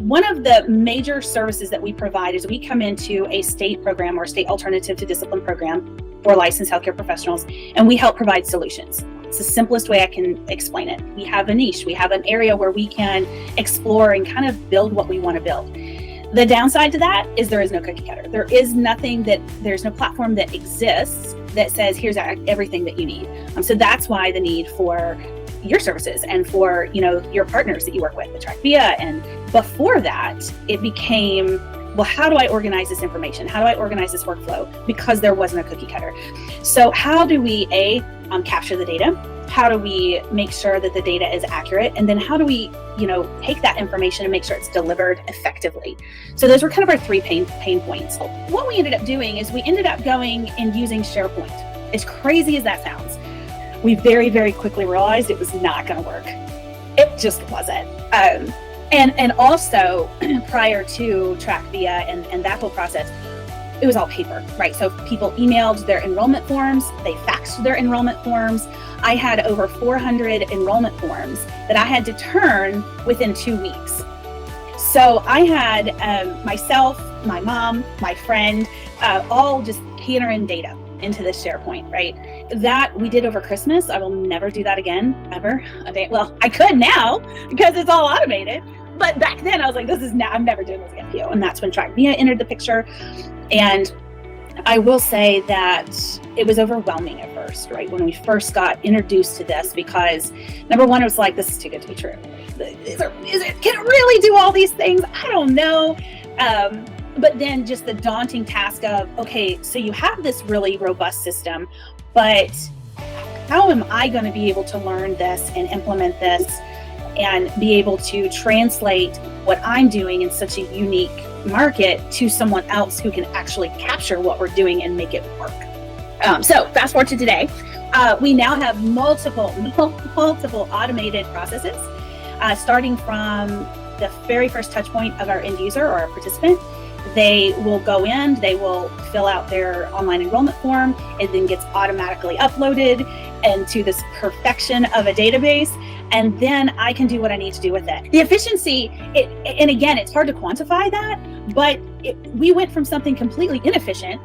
One of the major services that we provide is we come into a state program or state alternative to discipline program for licensed healthcare professionals, and we help provide solutions. It's the simplest way I can explain it. We have a niche, we have an area where we can explore and kind of build what we want to build. The downside to that is there is no cookie cutter. There's no platform that exists that says, here's everything that you need. So that's why the need for your services and for, your partners that you work with, the TrackVia. And before that, it became, well, how do I organize this information? How do I organize this workflow? Because there wasn't a cookie cutter. So how do we, capture the data? How do we make sure that the data is accurate? And then how do we, take that information and make sure it's delivered effectively? So those were kind of our three pain points. What we ended up doing is we ended up going and using SharePoint. As crazy as that sounds, we very, very quickly realized it was not going to work. It just wasn't. And also prior to TrackVia and that whole process, it was all paper, right? So people emailed their enrollment forms, they faxed their enrollment forms. I had over 400 enrollment forms that I had to turn within 2 weeks. So I had myself, my mom, my friend, all just entering data into this SharePoint, right? That we did over Christmas. I will never do that again, ever. Well, I could now because it's all automated. But back then I was like, I'm never doing this again, and that's when TrackVia entered the picture. And I will say that it was overwhelming at first, right? When we first got introduced to this, because number one, it was like, this is too good to be true. Can it really do all these things? I don't know. But then just the daunting task of, okay, so you have this really robust system, but how am I going to be able to learn this and implement this and be able to translate what I'm doing in such a unique market to someone else who can actually capture what we're doing and make it work? So fast forward to today, we now have multiple automated processes, starting from the very first touch point of our end user or our participant. They will go in, they will fill out their online enrollment form. It then gets automatically uploaded into this perfection of a database. And then I can do what I need to do with it. The efficiency, and again, it's hard to quantify that, but we went from something completely inefficient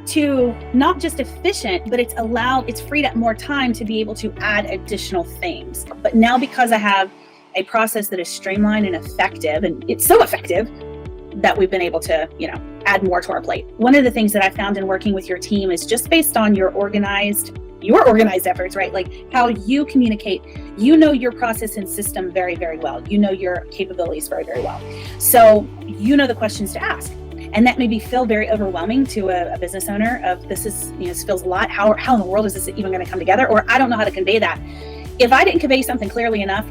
to not just efficient, but it's freed up more time to be able to add additional things. But now because I have a process that is streamlined and effective, and it's so effective that we've been able to, add more to our plate. One of the things that I found in working with your team is just based on your organized efforts, right? Like how you communicate, your process and system very, very well. Your capabilities very, very well. So the questions to ask. And that maybe feel very overwhelming to a business owner of this feels a lot. How in the world is this even going to come together? Or I don't know how to convey that. If I didn't convey something clearly enough,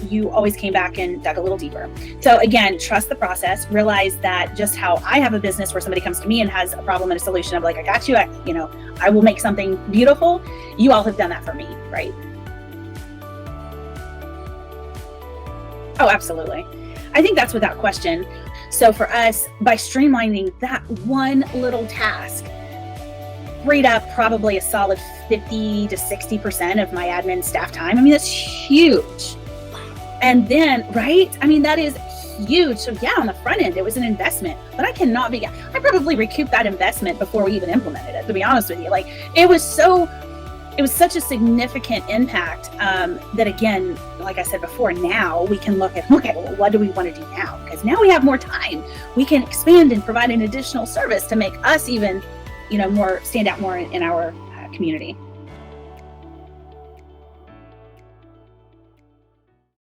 you always came back and dug a little deeper. So again, trust the process, realize that just how I have a business where somebody comes to me and has a problem and a solution, I'm like, I got you. I will make something beautiful. You all have done that for me, right? Oh, absolutely. I think that's without question. So for us, by streamlining that one little task, freed up probably a solid 50 to 60% of my admin staff time. I mean, that's huge. And then, right? I mean, that is huge. So yeah, on the front end, it was an investment, but I probably recouped that investment before we even implemented it, to be honest with you. Like it was such a significant impact that again, like I said before, now we can look at, okay, well, what do we want to do now? Because now we have more time. We can expand and provide an additional service to make us even, stand out more in our community.